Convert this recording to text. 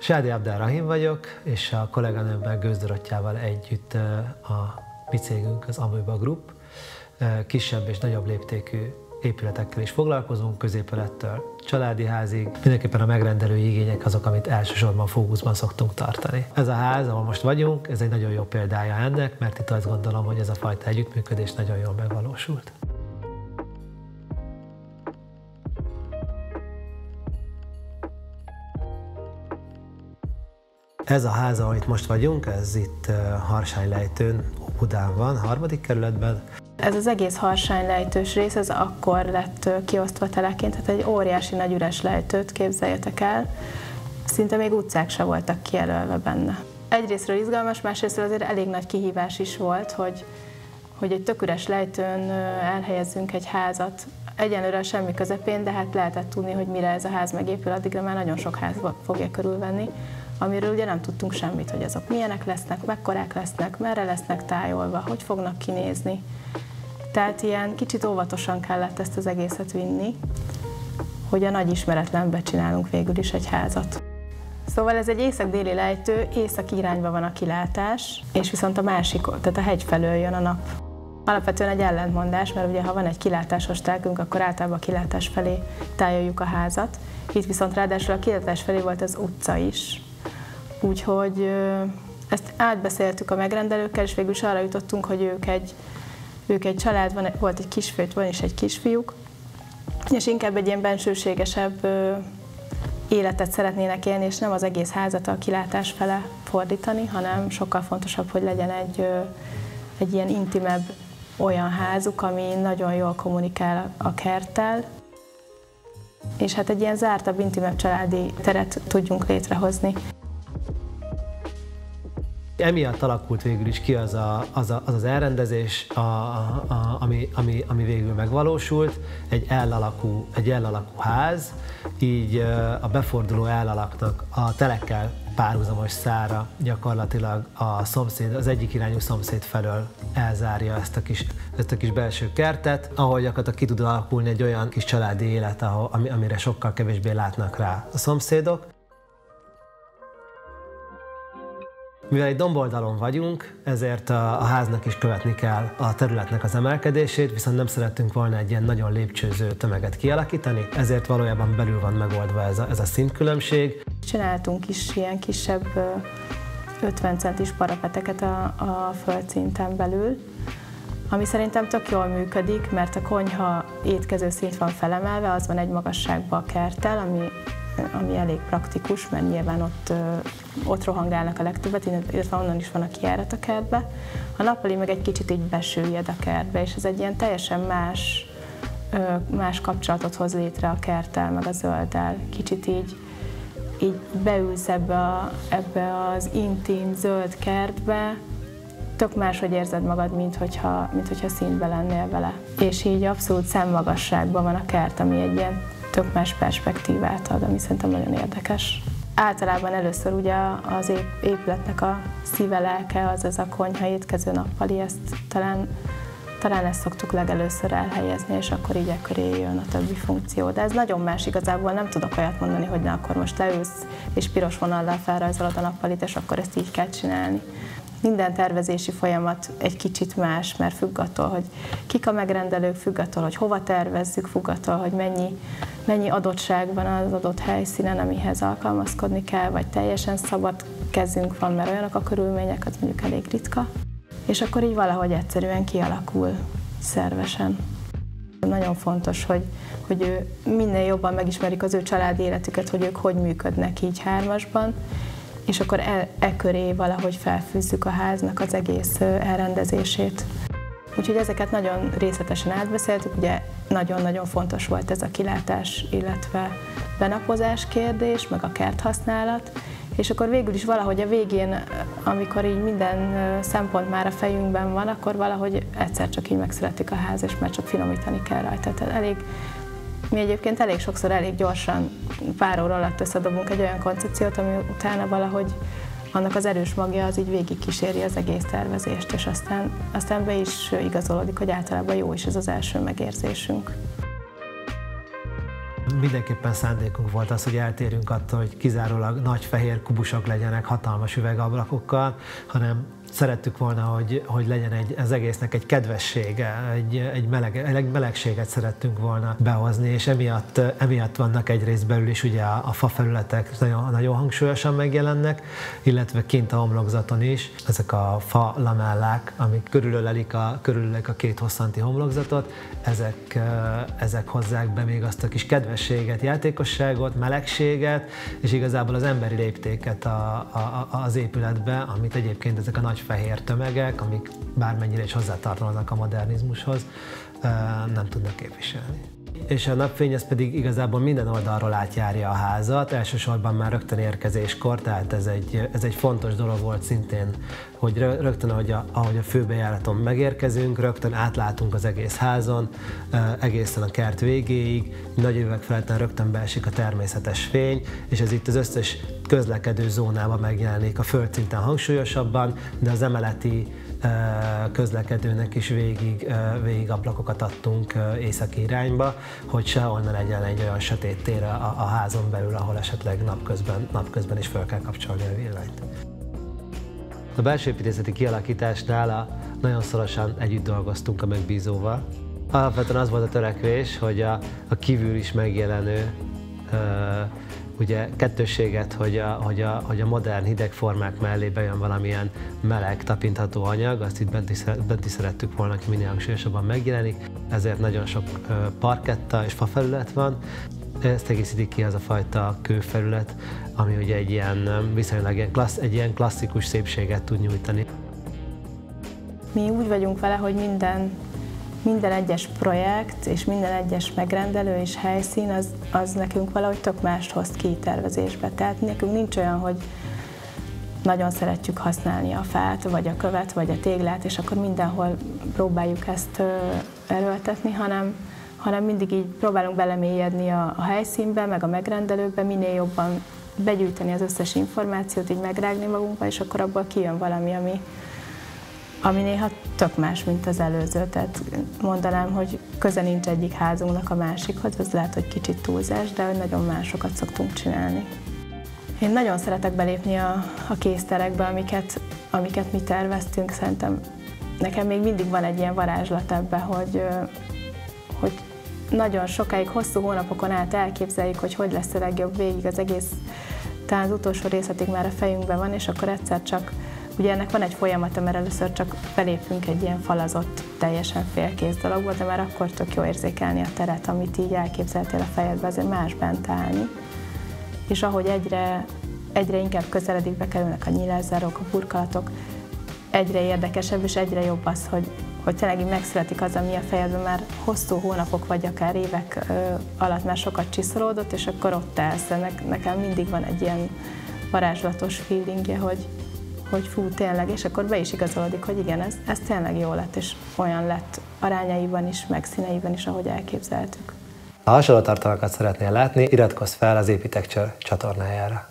Sádi Abdelrahim vagyok, és a kolléganőmmel Gőz Dorottyával együtt a mi cégünk, az Amoeba Group. Kisebb és nagyobb léptékű épületekkel is foglalkozunk, középülettől családi házig. Mindenképpen a megrendelői igények azok, amit elsősorban fókuszban szoktunk tartani. Ez a ház, ahol most vagyunk, ez egy nagyon jó példája ennek, mert itt azt gondolom, hogy ez a fajta együttműködés nagyon jól megvalósult. Ez a ház, ahol itt most vagyunk, ez itt Harsánylejtőn, Óbudán van, 3. kerületben. Ez az egész Harsánylejtős rész, ez akkor lett kiosztva teleként, tehát egy óriási nagy üres lejtőt képzeljetek el, szinte még utcák se voltak kijelölve benne. Egyrésztről izgalmas, másrésztről azért elég nagy kihívás is volt, hogy egy tök üres lejtőn elhelyezzünk egy házat, egyenlőre a semmi közepén, de hát lehetett tudni, hogy mire ez a ház megépül, addigra már nagyon sok ház fogja körülvenni, amiről ugye nem tudtunk semmit, hogy azok milyenek lesznek, mekkorák lesznek, merre lesznek tájolva, hogy fognak kinézni. Tehát ilyen kicsit óvatosan kellett ezt az egészet vinni, hogy a nagy ismeretlenbe csinálunk végül is egy házat. Szóval ez egy észak-déli lejtő, észak irányba van a kilátás, és viszont a másik, tehát a hegy felől jön a nap. Alapvetően egy ellentmondás, mert ugye ha van egy kilátásos telkünk, akkor általában a kilátás felé tájoljuk a házat. Itt viszont ráadásul a kilátás felé volt az utca is. Úgyhogy ezt átbeszéltük a megrendelőkkel, és végül is arra jutottunk, hogy ők egy család, volt egy kisfiú, van is egy kisfiúk, és inkább egy ilyen bensőségesebb életet szeretnének élni, és nem az egész házat a kilátás fele fordítani, hanem sokkal fontosabb, hogy legyen egy ilyen intimebb olyan házuk, ami nagyon jól kommunikál a kerttel, és hát egy ilyen zártabb, intimebb családi teret tudjunk létrehozni. Emiatt alakult végül is ki az elrendezés, ami végül megvalósult, egy L-alakú ház, így a beforduló L-alaknak a telekkel párhuzamos szára gyakorlatilag az egyik irányú szomszéd felől elzárja ezt a kis belső kertet, ahol gyakorlatilag ki tud alakulni egy olyan kis családi élet, amire sokkal kevésbé látnak rá a szomszédok. Mivel egy domboldalon vagyunk, ezért a háznak is követni kell a területnek az emelkedését, viszont nem szerettünk volna egy ilyen nagyon lépcsőző tömeget kialakítani, ezért valójában belül van megoldva ez a szintkülönbség. Csináltunk is ilyen kisebb 50 centis parapeteket a földszinten belül, ami szerintem tök jól működik, mert a konyha étkező szint van felemelve, az van egy magasságban a kerttel, ami elég praktikus, mert nyilván ott rohangálnak a legtöbbet, illetve onnan is van a kijárat a kertbe. A nappali meg egy kicsit így besüllyed a kertbe, és ez egy ilyen teljesen más kapcsolatot hoz létre a kerttel, meg a zölddel. Kicsit így beülsz ebbe az intim, zöld kertbe, tök máshogy érzed magad, mint hogyha színbe lennél vele. És így abszolút szemmagasságban van a kert, ami egy ilyen tök más perspektívát ad, ami szerintem nagyon érdekes. Általában először ugye az épületnek a szíve, lelke, az ez a konyha, étkező, nappali, ezt talán ezt szoktuk legelőször elhelyezni, és akkor így ekköré jön a többi funkció. De ez nagyon más igazából, nem tudok olyat mondani, hogy na, akkor most leülsz, és piros vonallal felrajzolod a nappalit, és akkor ezt így kell csinálni. Minden tervezési folyamat egy kicsit más, mert függ attól, hogy kik a megrendelők, függ attól, hogy hova tervezzük, függ attól, hogy mennyi adottság van az adott helyszínen, amihez alkalmazkodni kell, vagy teljesen szabad kezünk van, mert olyanok a körülmények, az mondjuk elég ritka. És akkor így valahogy egyszerűen kialakul szervesen. Nagyon fontos, hogy ő minél jobban megismerik az ő családi életüket, hogy ők hogy működnek így hármasban, és akkor köré valahogy felfűzzük a háznak az egész elrendezését. Úgyhogy ezeket nagyon részletesen átbeszéltük, ugye nagyon-nagyon fontos volt ez a kilátás, illetve benapozás kérdés, meg a kerthasználat, és akkor végül is valahogy a végén, amikor így minden szempont már a fejünkben van, akkor valahogy egyszer csak így megszületik a ház, és már csak finomítani kell rajta. Tehát mi egyébként elég sokszor elég gyorsan, pár óra alatt összedobunk egy olyan koncepciót, ami utána valahogy annak az erős magja az így végigkíséri az egész tervezést, és aztán be is igazolódik, hogy általában jó is ez az első megérzésünk. Mindenképpen szándékunk volt az, hogy eltérünk attól, hogy kizárólag nagy fehér kubusok legyenek hatalmas üvegablakokkal, hanem szerettük volna, hogy legyen az egésznek egy kedvessége, egy melegséget szerettünk volna behozni, és emiatt vannak egyrészt belül is ugye a fafelületek nagyon hangsúlyosan megjelennek, illetve kint a homlokzaton is ezek a fa lamellák, amik körülölelik a két hosszanti homlokzatot, ezek hozzák be még azt a kis kedvességet, játékosságot, melegséget, és igazából az emberi léptéket az épületbe, amit egyébként ezek a nagy fehér tömegek, amik bármennyire is hozzátartoznak a modernizmushoz, nem tudnak képviselni. És a napfény az pedig igazából minden oldalról átjárja a házat, elsősorban már rögtön érkezéskor, tehát ez egy fontos dolog volt szintén, hogy rögtön, ahogy a főbejáraton megérkezünk, rögtön átlátunk az egész házon, egészen a kert végéig, nagy üvegfelületen rögtön beesik a természetes fény, és ez itt az összes közlekedő zónában megjelenik, a földszinten hangsúlyosabban, de az emeleti közlekedőnek is végig ablakokat adtunk északi irányba, hogy sehol ne legyen egy olyan sötét tér a házon belül, ahol esetleg napközben is fel kell kapcsolni a villanyt. A belső építészeti kialakításnál nagyon szorosan együtt dolgoztunk a megbízóval. Alapvetően az volt a törekvés, hogy a kívül is megjelenő ugye kettősséget, hogy a modern hideg formák mellé bejön valamilyen meleg, tapintható anyag, azt itt bent is szerettük volna, hogy minél hangsúlyosabban megjelenik, ezért nagyon sok parketta és fafelület van. Ezt egészíti ki az a fajta kőfelület, ami ugye egy ilyen klasszikus szépséget tud nyújtani. Mi úgy vagyunk vele, hogy minden egyes projekt és minden egyes megrendelő és helyszín az nekünk valahogy tök mást hoz ki tervezésbe. Tehát nekünk nincs olyan, hogy nagyon szeretjük használni a fát, vagy a követ, vagy a téglát, és akkor mindenhol próbáljuk ezt erőltetni, hanem mindig így próbálunk belemélyedni a helyszínbe, meg a megrendelőbe, minél jobban begyűjteni az összes információt, így megrágni magunkba, és akkor abból kijön valami, ami néha tök más, mint az előző. Tehát mondanám, hogy köze nincs egyik házunknak a másikhoz, az lehet, hogy kicsit túlzás, de nagyon másokat szoktunk csinálni. Én nagyon szeretek belépni a készterekbe, amiket mi terveztünk. Szerintem nekem még mindig van egy ilyen varázslat ebbe, hogy nagyon sokáig, hosszú hónapokon át elképzeljük, hogy lesz a legjobb végig az egész, talán az utolsó részletig már a fejünkben van, és akkor egyszer csak, ugye ennek van egy folyamata, mert először csak belépünk egy ilyen falazott, teljesen félkész dologba, de már akkor tök jó érzékelni a teret, amit így elképzeltél a fejedbe, azért más bent állni. És ahogy egyre inkább közeledik, bekerülnek a nyílászárok, a burkolatok, egyre érdekesebb és egyre jobb az, hogy tényleg így megszületik az, ami a fejedben már hosszú hónapok vagy akár évek alatt már sokat csiszolódott, és akkor ott állsz. Nekem mindig van egy ilyen varázslatos feelingje, hogy fú, tényleg, és akkor be is igazolódik, hogy igen, ez tényleg jó lett, és olyan lett arányaiban is, meg színeiben is, ahogy elképzeltük. Ha hasonló tartalmakat szeretnél látni, iratkozz fel az Epitecture csatornájára.